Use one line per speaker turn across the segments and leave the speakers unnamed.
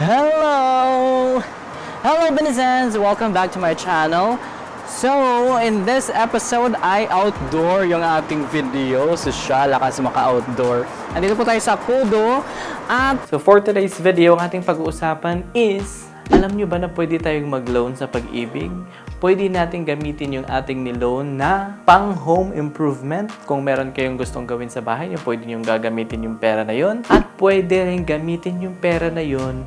Hello! Hello, Benizans! Welcome back to my channel. So, in this episode ay outdoor yung ating video. Sosyal, lakas maka-outdoor. Andito po tayo sa Kudo. At so for today's video, ang ating pag-uusapan is, alam nyo ba na pwede tayong mag-loan sa Pag-IBIG? Pwede natin gamitin yung ating niloan na pang home improvement. Kung meron kayong gustong gawin sa bahay nyo, pwede nyo gagamitin yung pera na yon. At pwede rin gamitin yung pera na yon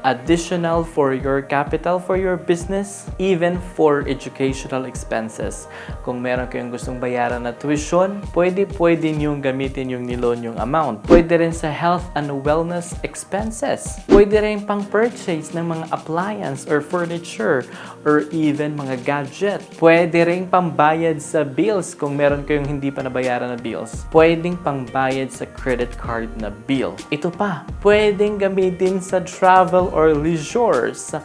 additional for your capital, for your business, even for educational expenses. Kung meron kayong gustong bayaran na tuition, pwede niyong gamitin yung niloan yung amount. Pwede rin sa health and wellness expenses. Pwede rin pang purchase ng mga appliance or furniture or even mga gadget. Pwede rin pambayad sa bills kung meron kayong hindi pa nabayaran na bills. Pwedeng pangbayad sa credit card na bill. Ito pa, pwedeng gamitin sa travel or leisures.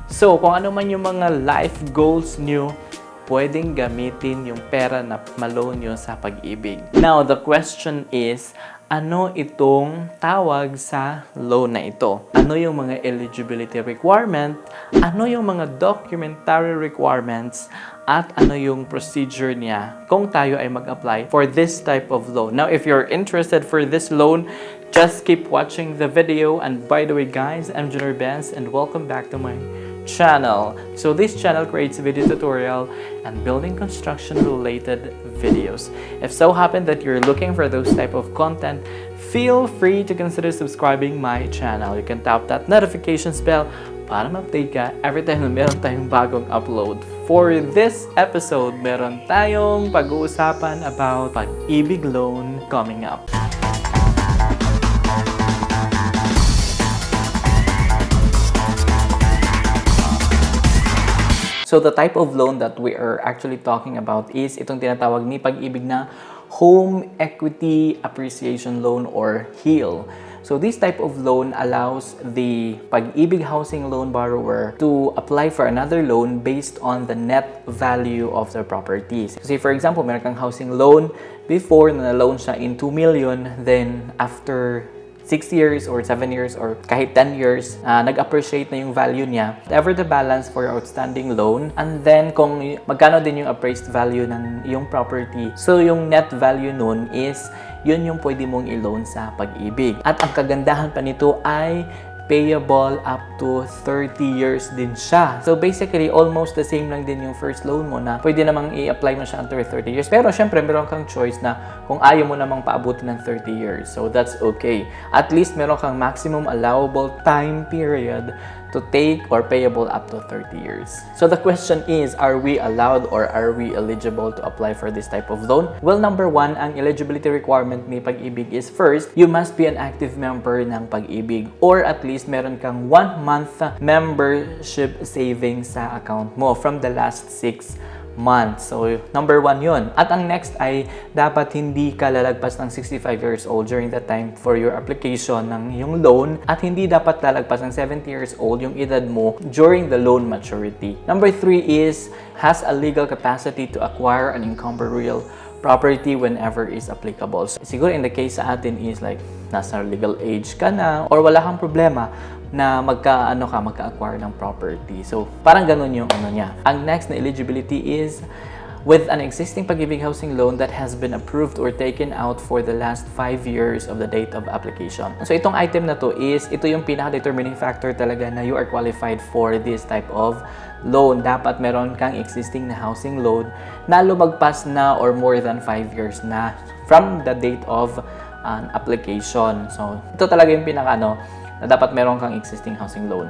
So, kung ano man yung mga life goals nyo, pwedeng gamitin yung pera na ma-loan nyo sa Pag-IBIG. Now, the question is, ano itong tawag sa loan na ito? Ano yung mga eligibility requirement? Ano yung mga documentary requirements? At ano yung procedure niya kung tayo ay mag-apply for this type of loan? Now, if you're interested for this loan, just keep watching the video. And by the way, guys, I'm gineerbens and welcome back to my channel. So this channel creates video tutorial and building construction related videos. If so happen that you're looking for those type of content, feel free to consider subscribing my channel. You can tap that notifications bell para ma-update ka every time na meron tayong bagong upload. For this episode, meron tayong pag-uusapan about Pag-IBIG loan coming up. So the type of loan that we are actually talking about is itong tinatawag ni Pag-IBIG na Home Equity Appreciation Loan or HEAL. So this type of loan allows the Pag-IBIG Housing Loan borrower to apply for another loan based on the net value of their properties. So say for example, meron kang housing loan before na loan siya in 2 million, then after 6 years or 7 years or kahit 10 years, nag-appreciate na yung value niya. Whatever the balance for your outstanding loan, and then kung magkano din yung appraised value ng yung property, so yung net value nun is yun yung pwede mong i-loan sa Pag-IBIG. At ang kagandahan pa nito ay payable up to 30 years din siya. So basically, almost the same lang din yung first loan mo na pwede namang i-apply mo siya under 30 years. Pero syempre, meron kang choice na kung ayaw mo namang paabutin ng 30 years. So that's okay. At least meron kang maximum allowable time period to take or payable up to 30 years. So the question is, are we allowed or are we eligible to apply for this type of loan? Well, number one, ang eligibility requirement ni Pag-IBIG is first, you must be an active member ng Pag-IBIG or at least meron kang 1 month membership savings sa account mo from the last 6 months. So, number 1 yun. At ang next ay dapat hindi ka lalagpas ng 65 years old during the time for your application ng yung loan at hindi dapat lalagpas ng 70 years old yung edad mo during the loan maturity. Number 3 is has a legal capacity to acquire and encumber real property whenever is applicable. So, siguro in the case sa atin is like nasa legal age ka na or wala kang problema na magka-acquire ng property. So, parang ganun yung niya. Ang next na eligibility is with an existing Pag-IBIG housing loan that has been approved or taken out for the last 5 years of the date of application. So, itong item na to is, ito yung pinaka-determining factor talaga na you are qualified for this type of loan. Dapat meron kang existing na housing loan na lumagpas na or more than 5 years na from the date of an application. So, ito talaga yung pinaka na dapat meron kang existing housing loan.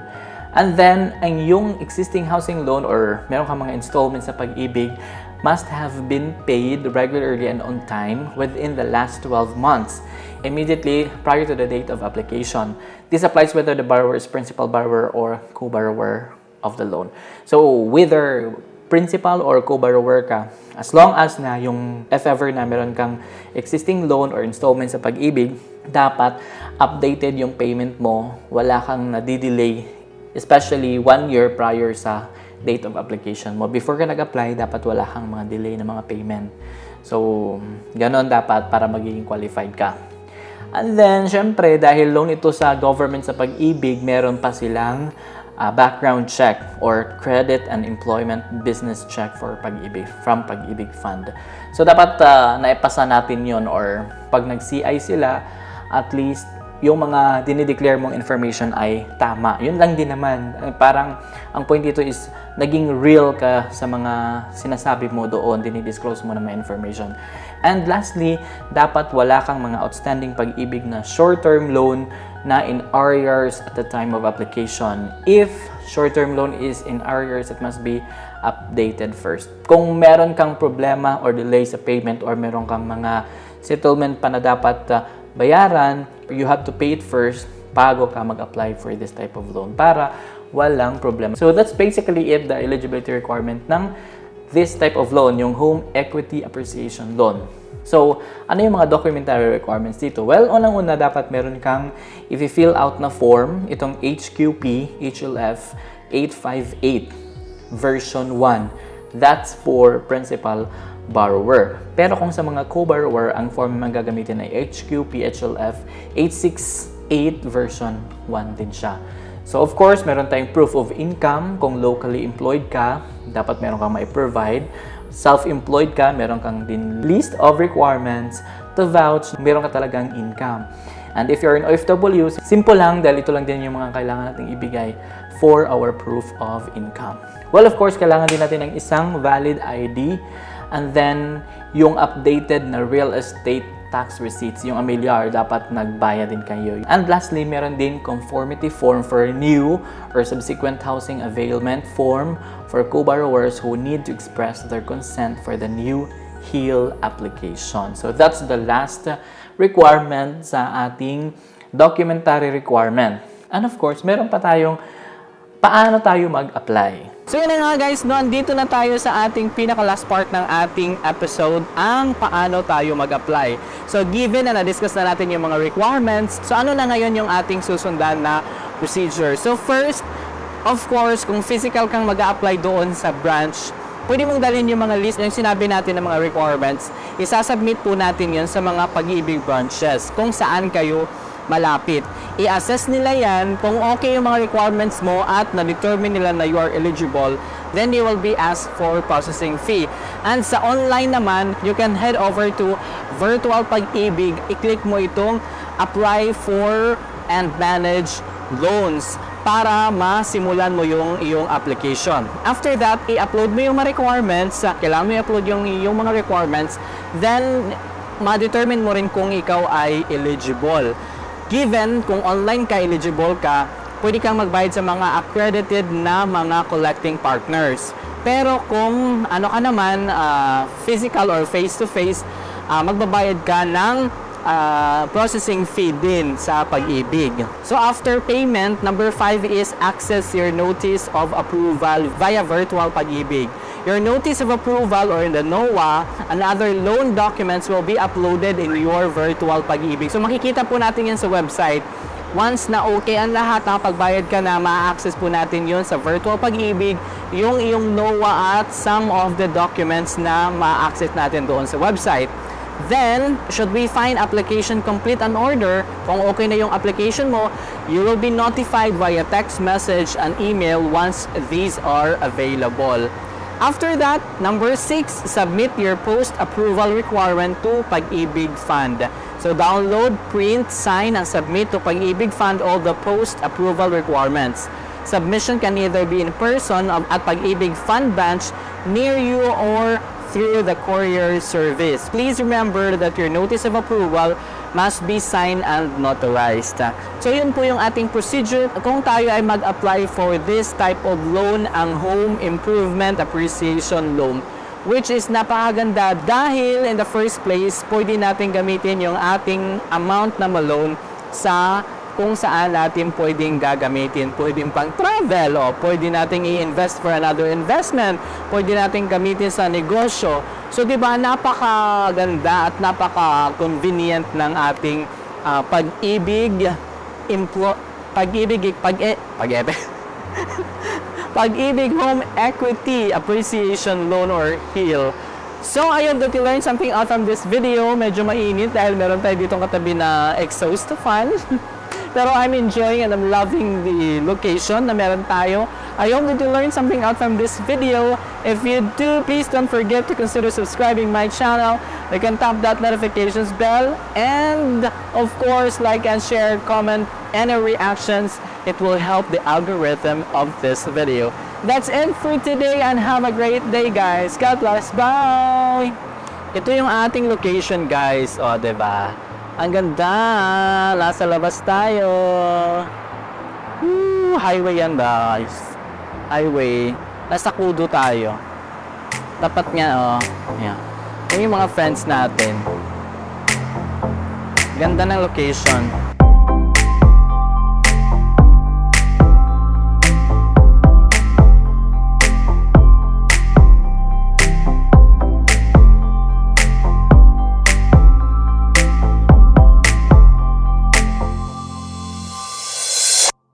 And then, ang yung existing housing loan or meron kang mga installments sa Pag-IBIG must have been paid regularly and on time within the last 12 months, immediately prior to the date of application. This applies whether the borrower is principal borrower or co-borrower of the loan. So, whether principal or co-borrower ka, as long as na yung if ever na meron kang existing loan or installment sa Pag-IBIG, dapat updated yung payment mo, wala kang nadidelay, especially 1 year prior sa date of application mo. Before ka nag-apply, dapat wala kang mga delay na mga payment. So, ganon dapat para magiging qualified ka. And then, syempre, dahil loan ito sa government sa Pag-IBIG, meron pa silang background check or credit and employment business check for Pag-IBIG from Pag-IBIG Fund. So, dapat naipasa natin yon, or pag nag-CI sila, at least yung mga dinideclare mong information ay tama. Yun lang din naman. Parang ang point dito is naging real ka sa mga sinasabi mo doon, dinidisclose mo na may information. And lastly, dapat wala kang mga outstanding Pag-IBIG na short-term loan na in arrears at the time of application. If short-term loan is in arrears, it must be updated first. Kung meron kang problema or delay sa payment or meron kang mga settlement pa na dapat bayaran, you have to pay it first bago ka mag-apply for this type of loan para walang problema. So that's basically it, the eligibility requirement ng this type of loan, yung Home Equity Appreciation Loan. So, ano yung mga documentary requirements dito? Well, unang-una, dapat meron kang i-fill out na form, itong HQP, HLF 858, version 1. That's for principal borrower. Pero kung sa mga co-borrower, ang form na gagamitin ay HQP HLF 868 version 1 din siya. So of course, meron tayong proof of income. Kung locally employed ka, dapat meron kang mai-provide. Self-employed ka, meron kang din list of requirements to vouch, meron ka talagang income. And if you're an OFW, simple lang dahil ito lang din yung mga kailangan nating ibigay for our proof of income. Well, of course, kailangan din natin ng isang valid ID and then yung updated na real estate tax receipts, yung amilyar, dapat nagbayad din kayo. And lastly, meron din conformity form for new or subsequent housing availment form for co-borrowers who need to express their consent for the new HEAL application. So that's the last requirement sa ating documentary requirement. And of course, meron pa tayong paano tayo mag-apply. So yun na nga guys, andito na tayo sa ating pinaka-last part ng ating episode, ang paano tayo mag-apply. So given na na-discuss na natin yung mga requirements, so ano na ngayon yung ating susundan na procedure? So first, of course, kung physical kang mag-apply doon sa branch, pwede mong dalhin yung mga list, yung sinabi natin ng mga requirements, isasubmit po natin yun sa mga Pag-IBIG branches kung saan kayo malapit. I-assess nila yan kung okay yung mga requirements mo at na-determine nila na you are eligible, then you will be asked for processing fee. And sa online naman, you can head over to Virtual Pag-IBIG. I-click mo itong apply for and manage loans para masimulan mo yung iyong application. After that, i-upload mo yung mga requirements. Kailangan mo i-upload yung mga requirements. Then, ma-determine mo rin kung ikaw ay eligible. Given kung online ka, eligible ka, pwede kang magbayad sa mga accredited na mga collecting partners. Pero kung ano ka naman, physical or face-to-face, magbabayad ka ng processing fee din sa Pag-IBIG. So after payment, number 5 is access your notice of approval via Virtual Pag-IBIG. Your notice of approval or in the NOA and other loan documents will be uploaded in your Virtual Pag-IBIG. So makikita po natin yan sa website. Once na okay ang lahat, nakapagbayad ka na, ma-access po natin yun sa Virtual Pag-IBIG, yung iyong NOA at some of the documents na ma-access natin doon sa website. Then, should we find application complete and order, kung okay na yung application mo, you will be notified via text message and email once these are available. After that, number 6, submit your post-approval requirement to Pag-IBIG Fund. So download, print, sign, and submit to Pag-IBIG Fund all the post-approval requirements. Submission can either be in person at Pag-IBIG Fund branch near you or through the courier service. Please remember that your notice of approval must be signed and notarized. So yun po yung ating procedure kung tayo ay mag-apply for this type of loan, ang Home Improvement Appreciation Loan, which is napakaganda dahil in the first place, pwede natin gamitin yung ating amount na ma-loan sa kung saan natin pwedeng gagamitin. Pwedeng pang travel o pwede natin i-invest for another investment. Pwede natin gamitin sa negosyo. So, di ba, napakaganda at napaka-convenient ng ating Pag-IBIG Pag-IBIG Home Equity Appreciation Loan or HEAL So, ayun, did you learn something out from this video? Medyo mainit dahil meron tayo ditong katabi na exhaust fan. Pero I'm enjoying and I'm loving the location na meron tayo. I hope that you learned something out from this video. If you do, please don't forget to consider subscribing my channel. You can tap that notifications bell. And, of course, like and share, comment, any reactions. It will help the algorithm of this video. That's it for today and have a great day, guys. God bless. Bye! Ito yung ating location, guys. O, diba? Ang ganda! Nasa labas tayo. Woo! Highway yan, guys. Highway. Nasa Kudo tayo. Tapat nga, oh. Yan. Yung mga friends natin. Ganda ng location.